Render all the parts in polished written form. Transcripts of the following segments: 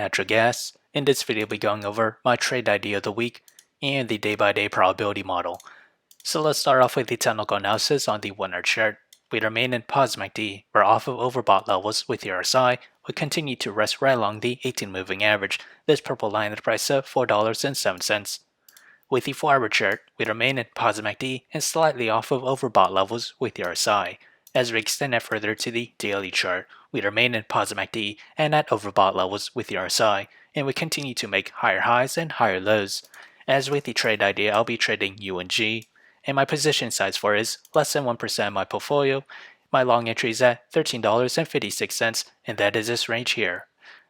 natural gas. In this video, we'll be going over my trade idea of the week and the day-by-day probability model. So let's start off with the technical analysis on the 1 hour chart. We remain in positive MACD, where off of overbought levels with the RSI, we continue to rest right along the 18 moving average, this purple line at the price of $4.07. With the 4 hour chart, we remain in positive MACD and slightly off of overbought levels with the RSI. As we extend that further to the daily chart, we remain in positive MACD and at overbought levels with the RSI, and we continue to make higher highs and higher lows. As with the trade idea, I'll be trading UNG, and my position size for it is less than 1% of my portfolio. My long entry is at $13.56, and that is this range here.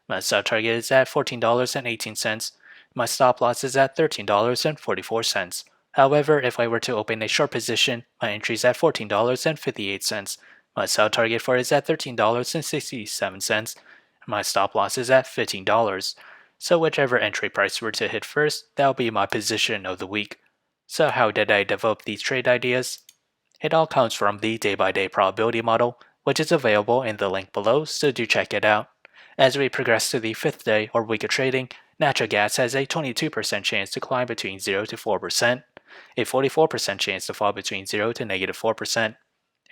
My sell target is at $14.18. My stop loss is at $13.44. However, if I were to open a short position, my entry is at $14.58. My sell target for it is at $13.67. My stop loss is at $15. So whichever entry price were to hit first, that'll be my position of the week. So how did I develop these trade ideas? It all comes from the day-by-day probability model, which is available in the link below, so do check it out. As we progress to the 5th day or week of trading, natural gas has a 22% chance to climb between 0 to 4%, a 44% chance to fall between 0 to negative 4%,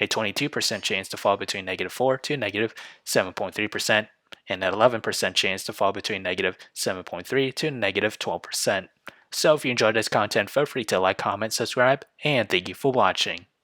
a 22% chance to fall between negative 4 to negative 7.3%, and an 11% chance to fall between negative 7.3 to negative 12%. So if you enjoyed this content, feel free to like, comment, subscribe, and thank you for watching.